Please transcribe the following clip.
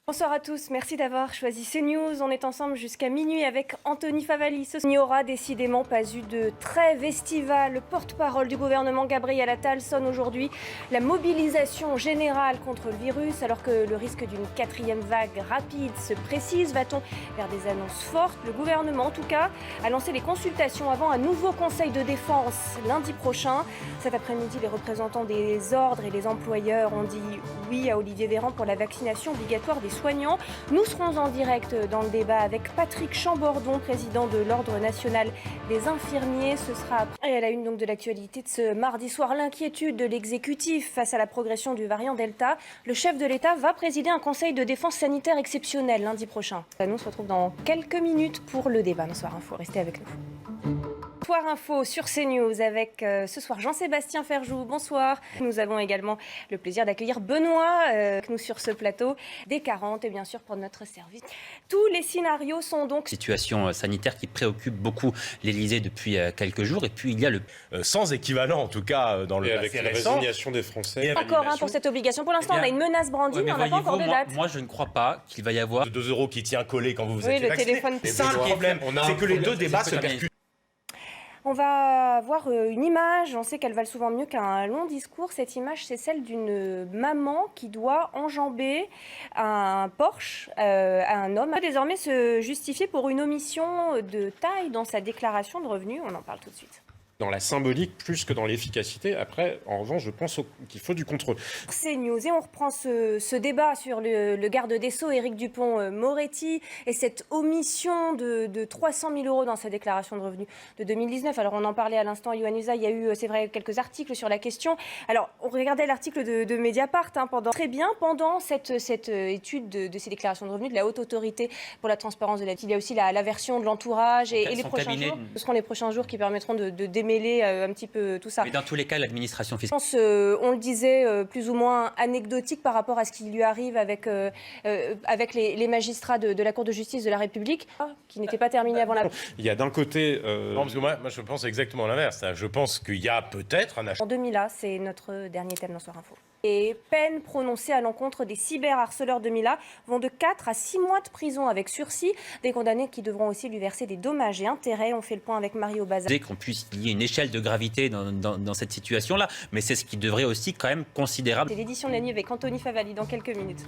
Bonsoir à tous, merci d'avoir choisi CNews. On est ensemble jusqu'à minuit avec Anthony Favali. Il n'y aura décidément pas eu de trêve estivale. Le porte-parole du gouvernement Gabriel Attal sonne aujourd'hui la mobilisation générale contre le virus alors que le risque d'une quatrième vague rapide se précise. Va-t-on vers des annonces fortes? Le gouvernement en tout cas a lancé les consultations avant un nouveau conseil de défense lundi prochain. Cet après-midi, les représentants des ordres et les employeurs ont dit oui à Olivier Véran pour la vaccination obligatoire des soignants. Nous serons en direct dans le débat avec Patrick Chambordon, président de l'Ordre national des infirmiers. Ce sera après. Et à la une donc de l'actualité de ce mardi soir, l'inquiétude de l'exécutif face à la progression du variant Delta. Le chef de l'État va présider un conseil de défense sanitaire exceptionnel lundi prochain. Nous se retrouve dans quelques minutes pour le débat. Bonsoir Info, restez avec nous. Soir Info sur CNews avec ce soir Jean-Sébastien Ferjou. Bonsoir. Nous avons également le plaisir d'accueillir Benoît avec nous sur ce plateau des 40 et bien sûr pour notre service. Tous les scénarios sont donc... Situation sanitaire qui préoccupe beaucoup l'Élysée depuis quelques jours. Et puis il y a le... sans équivalent en tout cas dans le avec passé la récent. résignation des Français. Encore pour cette obligation. Pour l'instant, on a une menace brandie, mais on n'a pas encore de date. Moi, je ne crois pas qu'il va y avoir... De 2 € qui tient collé quand vous Oui, êtes le vacciné. téléphone. C'est ça le problème, c'est que les deux débats se percutent. On va voir une image, on sait qu'elle valent souvent mieux qu'un long discours. Cette image, c'est celle d'une maman qui doit enjamber un Porsche à un homme. Elle va désormais se justifier pour une omission de taille dans sa déclaration de revenus. On en parle tout de suite. Dans la symbolique plus que dans l'efficacité. Après, en revanche, je pense qu'il faut du contrôle. C'est News et on reprend ce débat sur le garde des Sceaux, Éric Dupond-Moretti, et cette omission de 300 000 € dans sa déclaration de revenus de 2019. Alors on en parlait à l'instant, Yohann Usa, il y a eu, c'est vrai, quelques articles sur la question. Alors on regardait l'article de Mediapart pendant cette étude de ces déclarations de revenus de la Haute Autorité pour la transparence de la vie. Il y a aussi la version de l'entourage et les prochains jours. Ce seront les prochains jours qui permettront de démêler un petit peu tout ça. Mais dans tous les cas, l'administration fiscale... On le disait, plus ou moins anecdotique par rapport à ce qui lui arrive avec les magistrats de la Cour de justice de la République, qui n'était pas terminé avant la... Il y a d'un côté... Non, parce que moi je pense exactement l'inverse. Je pense qu'il y a peut-être un achat. En 2000, c'est notre dernier thème dans Soir Info. Les peines prononcées à l'encontre des cyberharceleurs de Mila vont de 4 à 6 mois de prison avec sursis. Des condamnés qui devront aussi lui verser des dommages et intérêts. On fait le point avec Mario Bazar. Dès qu'on puisse y ait une échelle de gravité dans cette situation-là, mais c'est ce qui devrait aussi quand même considérable. C'est l'édition de la nuit avec Anthony Favali dans quelques minutes.